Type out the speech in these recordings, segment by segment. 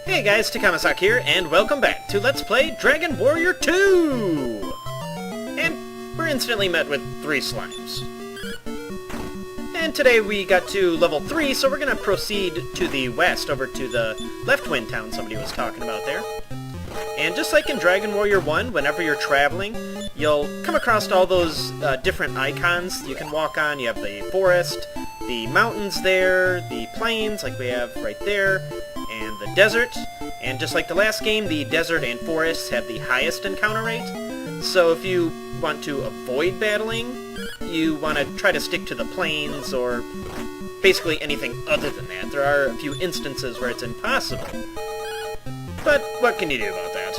Hey guys, Cannock here, and welcome back to Let's Play Dragon Warrior 2! And we're instantly met with 3 slimes. And today we got to level 3, so we're gonna proceed to the west, over to the Leftwyne town somebody was talking about there. And just like in Dragon Warrior 1, whenever you're traveling, you'll come across all those different icons you can walk on. You have the forest, the mountains there, the plains, like we have right there, and the desert. And just like the last game, the desert and forests have the highest encounter rate. So if you want to avoid battling, you want to try to stick to the plains, or basically anything other than that. There are a few instances where it's impossible. But what can you do about that?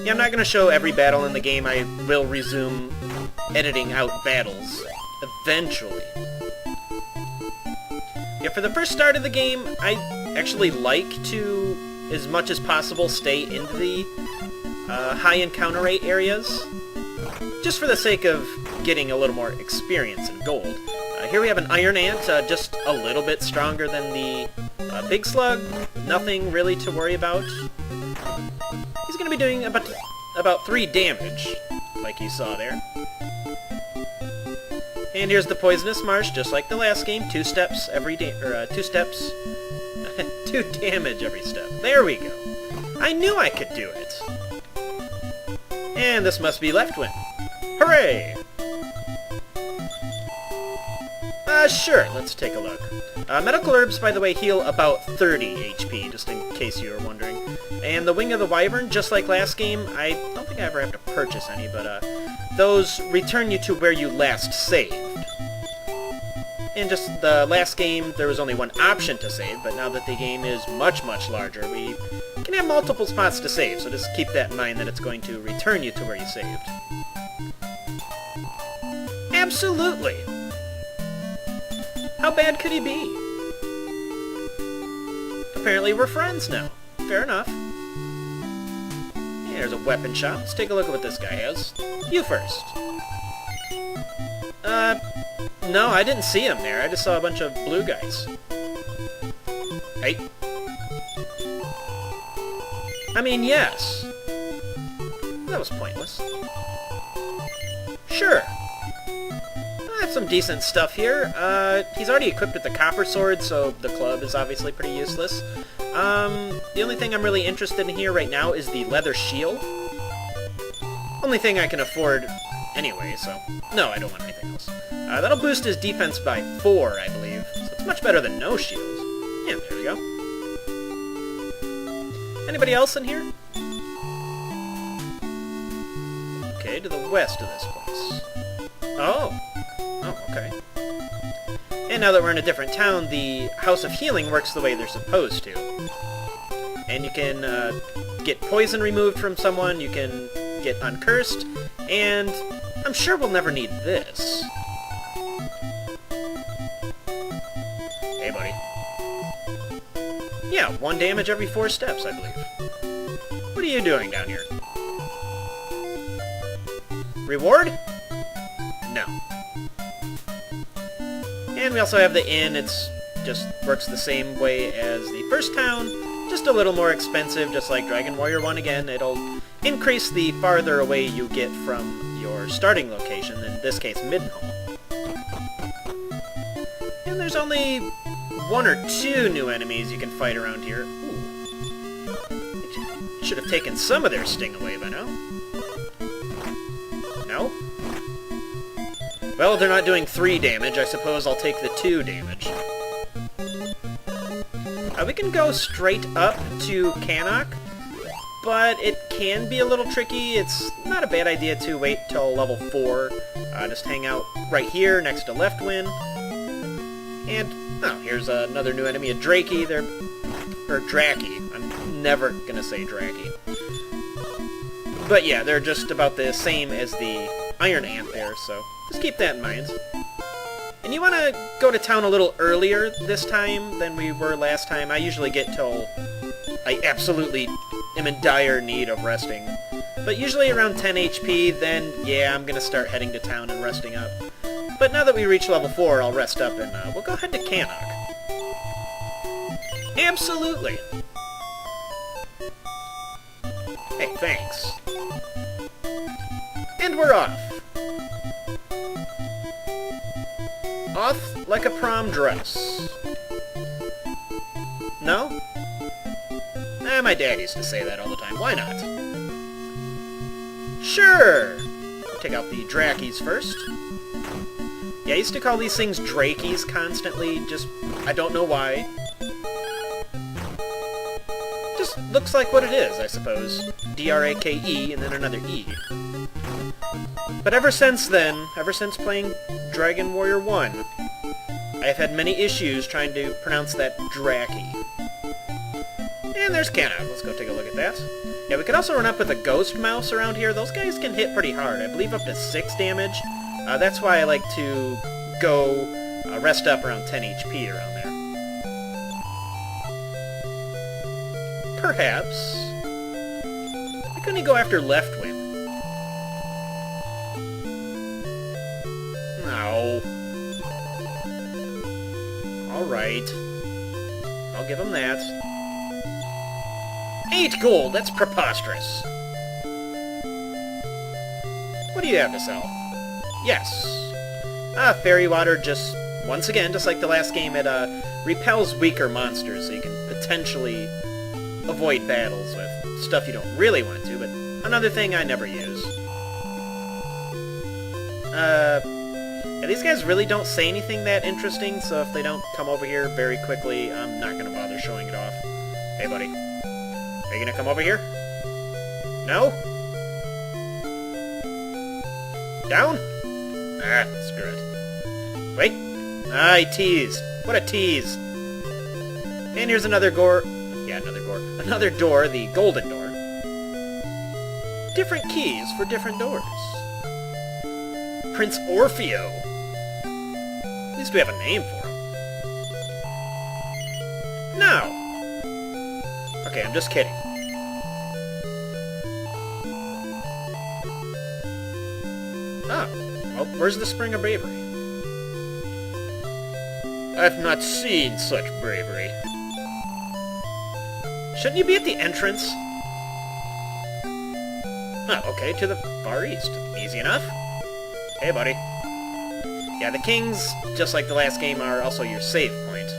Yeah, I'm not going to show every battle in the game. I will resume editing out battles eventually. Yeah, for the first start of the game, I actually like to, as much as possible, stay in the high encounter rate areas, just for the sake of getting a little more experience in gold. Here we have an iron ant, just a little bit stronger than the big slug. Nothing really to worry about. He's going to be doing about 3 damage, like you saw there. And here's the poisonous marsh, just like the last game. 2 steps every 2 steps. 2 damage every step. There we go. I knew I could do it. And this must be Leftwyne. Hooray! Sure, let's take a look. Medical herbs, by the way, heal about 30 HP, just in case you were wondering. And the Wing of the Wyvern, just like last game, I don't think I ever have to purchase any, but those return you to where you last saved. In just the last game, there was only one option to save, but now that the game is much, much larger, we can have multiple spots to save, so just keep that in mind that it's going to return you to where you saved. Absolutely! How bad could he be? Apparently we're friends now. Fair enough. Yeah, there's a weapon shop. Let's take a look at what this guy has. You first. No, I didn't see him there. I just saw a bunch of blue guys. Hey. I mean, yes. That was pointless. Sure. I have some decent stuff here. He's already equipped with the copper sword, so the club is obviously pretty useless. The only thing I'm really interested in here right now is the leather shield. Only thing I can afford anyway, so no, I don't want anything else. That'll boost his defense by 4, I believe, so it's much better than no shield. Yeah, there we go. Anybody else in here? Okay, to the west of this place. Oh, okay. And now that we're in a different town, the House of Healing works the way they're supposed to. And you can get poison removed from someone, you can get uncursed, and I'm sure we'll never need this. Hey, buddy. Yeah, 1 damage every 4 steps, I believe. What are you doing down here? Reward? No. And we also have the inn. It's just works the same way as the first town, just a little more expensive, just like Dragon Warrior 1 again. It'll increase the farther away you get from your starting location, in this case Middenhall. And there's only 1 or 2 new enemies you can fight around here. Ooh. Should have taken some of their sting away by now. No? Well, they're not doing 3 damage. I suppose I'll take the 2 damage. We can go straight up to Cannock, but it can be a little tricky. It's not a bad idea to wait till level 4. Just hang out right here next to Leftwyne. And, oh, here's another new enemy, a Drakey. Or Draki. I'm never gonna say Draki. But yeah, they're just about the same as the iron ant there, so just keep that in mind. And you want to go to town a little earlier this time than we were last time. I usually get till I absolutely am in dire need of resting. But usually around 10 HP, then yeah, I'm going to start heading to town and resting up. But now that we reach level 4, I'll rest up and we'll go ahead to Cannock. Absolutely! Hey, thanks. And we're off. Off like a prom dress. No? My dad used to say that all the time. Why not? Sure! Take out the Drakies first. Yeah, I used to call these things Drakies constantly, just... I don't know why. Just looks like what it is, I suppose. D-R-A-K-E, and then another E. But ever since then, ever since playing Dragon Warrior 1, I have had many issues trying to pronounce that Draki. And there's Cannock. Let's go take a look at that. Yeah, we could also run up with a Ghost Mouse around here. Those guys can hit pretty hard. I believe up to 6 damage. That's why I like to go rest up around 10 HP around there. Perhaps. Why couldn't he go after Leftwyne? No. Alright. I'll give him that. 8 gold! That's preposterous. What do you have to sell? Yes. Fairy water just, once again, just like the last game, it repels weaker monsters, so you can potentially avoid battles with stuff you don't really want to, but another thing I never use. Yeah, these guys really don't say anything that interesting, so if they don't come over here very quickly, I'm not going to bother showing it off. Hey, buddy. Are you going to come over here? No? Down? Screw it. Wait. I teased. What a tease. And here's another door. Yeah, another door, the golden door. Different keys for different doors. Prince Orfeo. At least we have a name for him. No. Okay, I'm just kidding. Ah. Well, where's the Spring of Bravery? I've not seen such bravery. Shouldn't you be at the entrance? Oh, okay, to the far east. Easy enough. Hey, buddy. Yeah, the kings, just like the last game, are also your save point.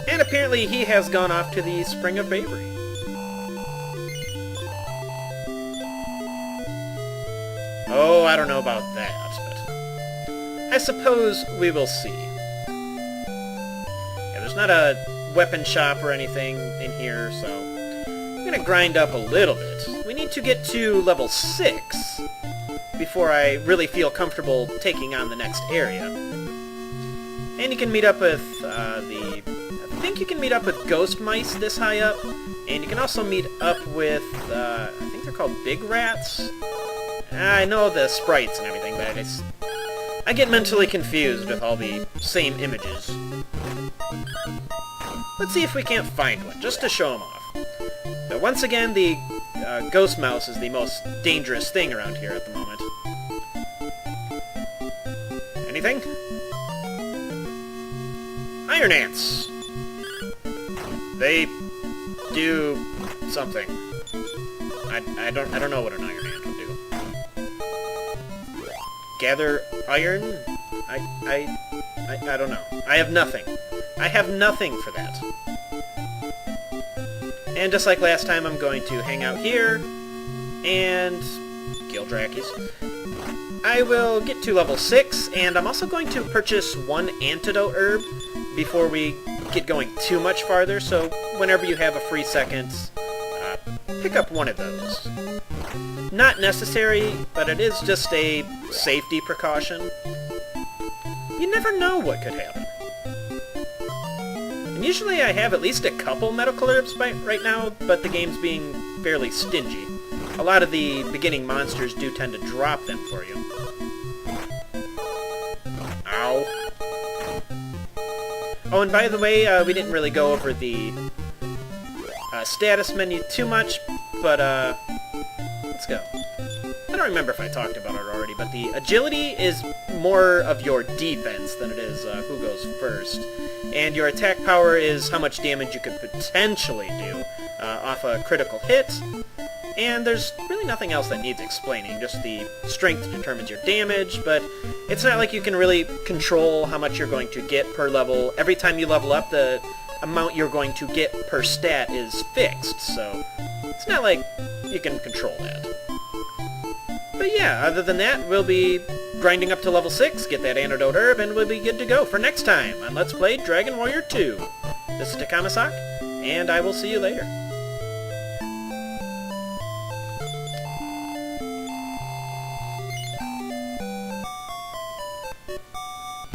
And apparently he has gone off to the Spring of Bravery. Oh, I don't know about that, but I suppose we will see. Yeah, there's not a weapon shop or anything in here, so I'm gonna grind up a little bit. We need to get to level 6 before I really feel comfortable taking on the next area. And you can meet up with I think you can meet up with ghost mice this high up, and you can also meet up with I think they're called big rats. I know the sprites and everything, but I get mentally confused with all the same images. Let's see if we can't find one, just to show them off. But once again, the ghost mouse is the most dangerous thing around here at the moment. Anything? Iron ants! They do something. I don't know what an iron ant will do. Gather iron? I don't know. I have nothing. I have nothing for that. And just like last time, I'm going to hang out here and kill Drakies. I will get to level 6, and I'm also going to purchase 1 antidote herb before we get going too much farther, so whenever you have a free second, pick up one of those. Not necessary, but it is just a safety precaution. You never know what could happen. And usually I have at least a couple medical herbs right now, but the game's being fairly stingy. A lot of the beginning monsters do tend to drop them for you. Ow. Oh, and by the way, we didn't really go over the status menu too much, but let's go. I don't remember if I talked about it already, but the agility is more of your defense than it is who goes first. And your attack power is how much damage you could potentially do off a critical hit. And there's really nothing else that needs explaining, just the strength determines your damage, but it's not like you can really control how much you're going to get per level. Every time you level up, the amount you're going to get per stat is fixed, so it's not like you can control that. But yeah, other than that, we'll be grinding up to level 6, get that antidote herb, and we'll be good to go for next time on Let's Play Dragon Warrior 2. This is Takamasak, and I will see you later.